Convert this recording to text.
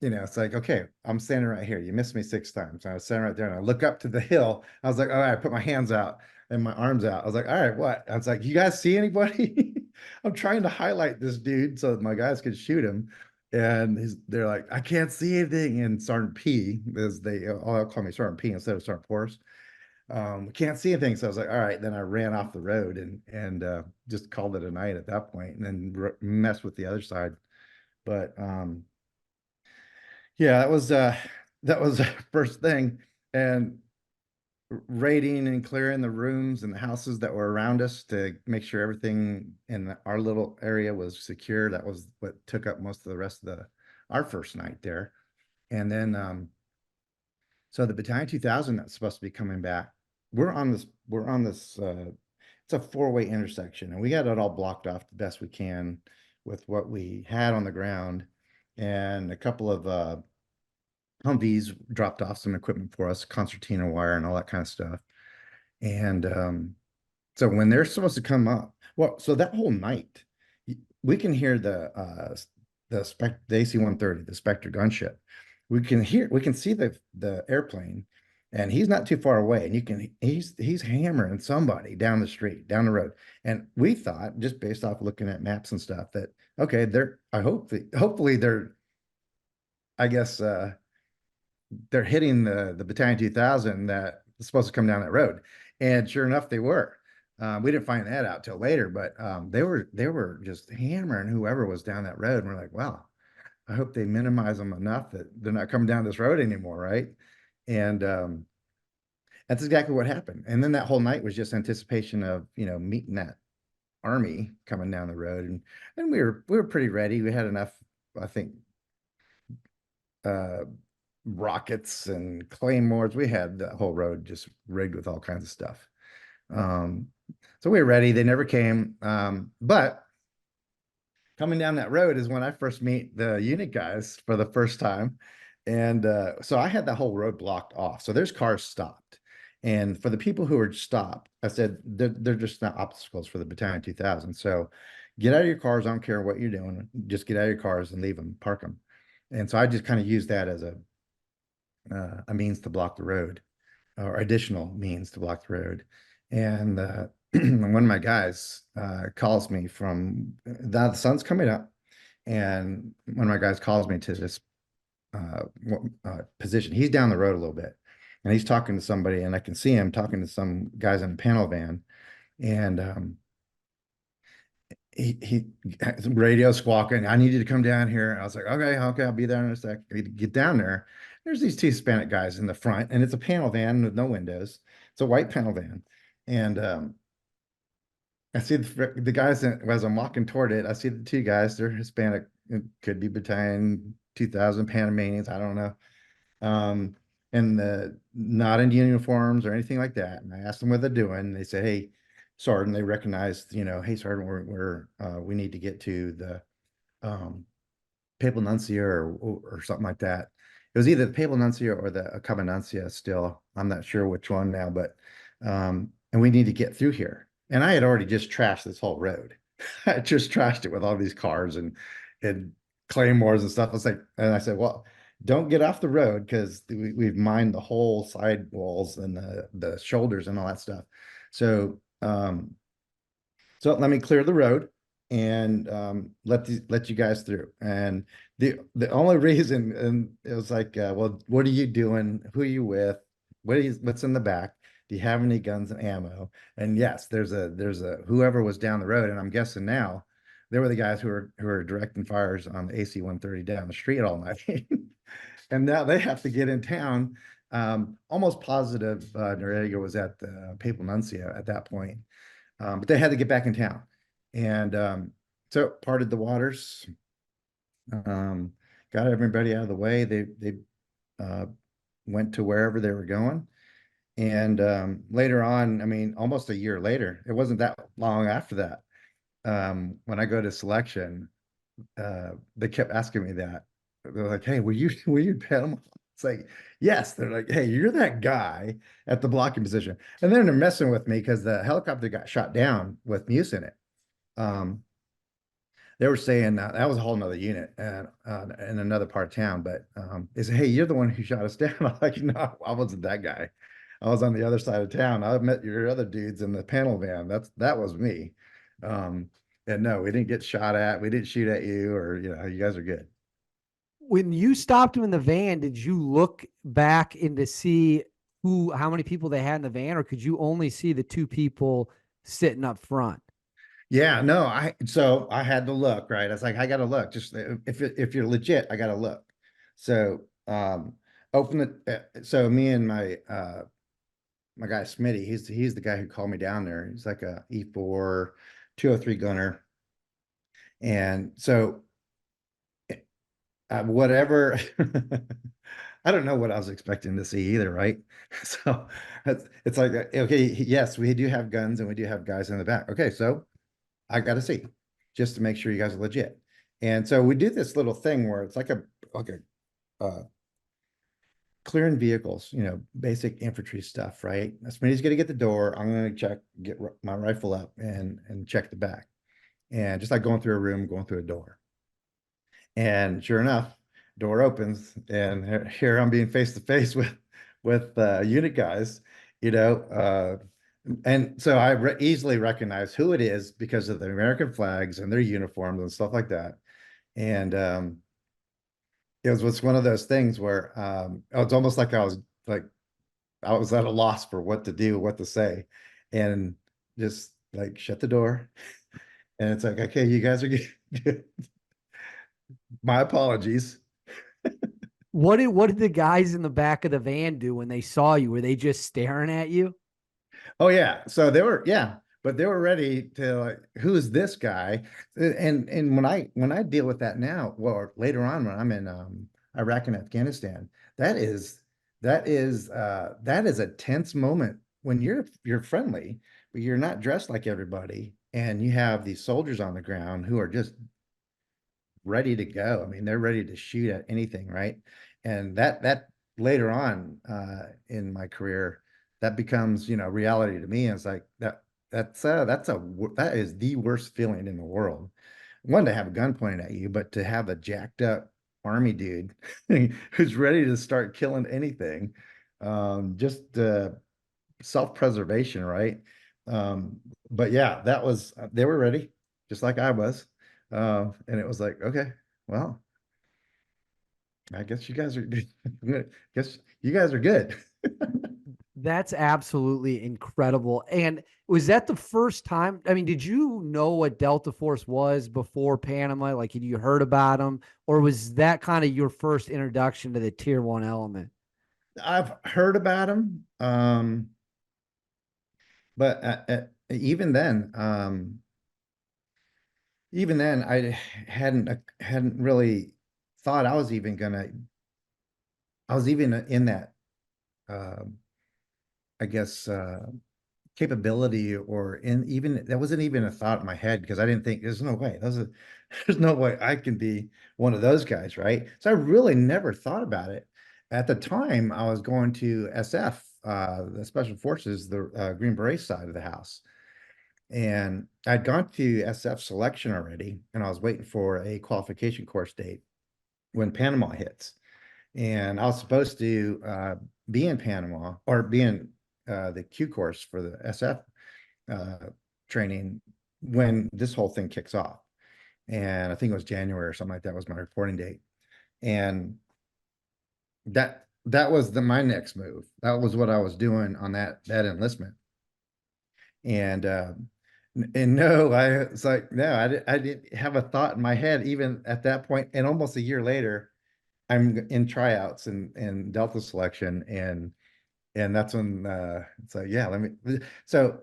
it's like, okay, I'm standing right here. You missed me 6 times. I was standing right there and I look up to the hill. I was like, all right, I put my hands out and my arms out. I was like, all right, what? I was like, you guys see anybody? I'm trying to highlight this dude so that my guys could shoot him. And they're like, I can't see anything. And Sergeant P, as they all call me Sergeant P instead of Sergeant Porras, can't see anything. So I was like, all right. Then I ran off the road and just called it a night at that point and then messed with the other side. But yeah, that was the first thing. And raiding and clearing the rooms and the houses that were around us to make sure everything in our little area was secure. That was what took up most of the rest of the our first night there. And then so the Battalion 2000 that's supposed to be coming back, we're on this it's a four-way intersection and we got it all blocked off the best we can with what we had on the ground and a couple of Humvees dropped off some equipment for us, concertina wire and all that kind of stuff. And so when they're supposed to come up, well, so that whole night, we can hear the AC-130, the Spectre gunship. We can see the airplane, and he's not too far away, and he's hammering somebody down the street, down the road. And we thought, just based off looking at maps and stuff, that okay, hopefully they're, I guess they're hitting the Battalion 2000 that was supposed to come down that road. And sure enough, they were. We didn't find that out till later, but they were just hammering whoever was down that road. And we're like, wow, I hope they minimize them enough that they're not coming down this road anymore, right? And that's exactly what happened. And then that whole night was just anticipation of meeting that army coming down the road, and we were pretty ready. We had enough, I think, uh, rockets and claymores. We had the whole road just rigged with all kinds of stuff. Um, so we were ready. They never came. But coming down that road is when I first meet the unit guys for the first time. And so I had that whole road blocked off. So there's cars stopped. And for the people who are stopped, I said, they're just not obstacles for the Battalion 2000. So get out of your cars. I don't care what you're doing. Just get out of your cars and leave them, park them. And so I just kind of used that as a means to block the road or additional means to block the road. And one of my guys calls me from the sun's coming up, and one of my guys calls me to this position. He's down the road a little bit, and he's talking to somebody, and I can see him talking to some guys in a panel van, and he radio squawking. I need you to come down here. I was like, okay, I'll be there in a sec. I need to get down there. There's these two Hispanic guys in the front, and it's a panel van with no windows. It's a white panel van, and I see the guys as I'm walking toward it. I see the two guys. They're Hispanic. It could be Battalion 2000 Panamanians. I don't know. Um, and not in uniforms or anything like that. And I asked them what they're doing. They said, "Hey, Sergeant." They recognized, hey, Sergeant, we need to get to the Papal Nuncio or something like that. It was either the Papal Nuncio or the Covenantia still. I'm not sure which one now, but and we need to get through here. And I had already just trashed this whole road. I just trashed it with all these cars and claymores and stuff. I was like, and I said, well, don't get off the road because we've mined the whole side walls and the shoulders and all that stuff. So so let me clear the road and let you guys through. And the only reason, and it was like, well, what are you doing? Who are you with? What's in the back? Do you have any guns and ammo? And yes, there's a whoever was down the road, and I'm guessing now they were the guys who are directing fires on the AC-130 down the street all night. And now they have to get in town. Almost positive Noriega was at the Papal Nuncio at that point. But they had to get back in town. And so parted the waters, got everybody out of the way. They went to wherever they were going. And later on, I mean, almost a year later, it wasn't that long after that. When I go to selection, they kept asking me that. They're like, "Hey, were you in Panama?" It's like, yes. They're like, "Hey, you're that guy at the blocking position." And then they're messing with me because the helicopter got shot down with Muse in it. Um, they were saying that was a whole nother unit in another part of town. But they said, "Hey, you're the one who shot us down." I'm like, "No, I wasn't that guy. I was on the other side of town. I met your other dudes in the panel van. That was me." Um, and no, we didn't get shot at. We didn't shoot at you, or you guys are good. When you stopped him in the van, did you look back in to see how many people they had in the van, or could you only see the two people sitting up front? Yeah, no, so I had to look, right? I was like, I gotta look. Just if you're legit, I gotta look. So open so me and my guy Smitty, he's the guy who called me down there. He's like a E4 203 gunner. And so whatever I don't know what I was expecting to see either, right? So it's like, okay, yes, we do have guns and we do have guys in the back. Okay, so I got to see just to make sure you guys are legit. And so we do this little thing where it's like a clearing vehicles, basic infantry stuff, right? Somebody's going to get the door. I'm going to get my rifle up and check the back. And just like going through a room, going through a door. And sure enough, door opens, and here I'm being face to face with unit guys, you know, uh, and so I easily recognize who it is because of the American flags and their uniforms and stuff like that. And it was one of those things where it's almost like I was at a loss for what to do, what to say, and just like shut the door. And it's like, okay, you guys are good. My apologies. What did the guys in the back of the van do when they saw you? Were they just staring at you? Oh yeah. So but they were ready to like, who is this guy? And when I deal with that now, or later on when I'm in Iraq and Afghanistan, that is that is a tense moment when you're friendly, but you're not dressed like everybody, and you have these soldiers on the ground who are just ready to go. I mean, they're ready to shoot at anything, right? And that later on in my career, that becomes, reality to me. And it's like that is the worst feeling in the world. One, to have a gun pointed at you, but to have a jacked up army dude who's ready to start killing anything. Just self-preservation, right? Um, but yeah, they were ready, just like I was. And it was like, okay, well, I guess you guys are guess you guys are good. That's absolutely incredible. And was that the first time? I mean, did you know what Delta Force was before Panama? Like, had you heard about them, or was that kind of your first introduction to the Tier 1 element? I've heard about them, but even then, I hadn't really thought I was even in that, um, I guess, capability, or in even that wasn't even a thought in my head, because I didn't think there's no way I can be one of those guys, right? So I really never thought about it. At the time, I was going to SF, the Special Forces, the Green Beret side of the house. And I'd gone to SF selection already, and I was waiting for a qualification course date when Panama hits. And I was supposed to be in Panama, or be in the Q course for the SF uh, training when this whole thing kicks off. And I think it was January or something like that was my reporting date. And that was my next move. That was what I was doing on that enlistment. And no, it's like, no, I didn't have a thought in my head even at that point. And almost a year later, I'm in tryouts and Delta selection, and that's when it's like, yeah, let me. So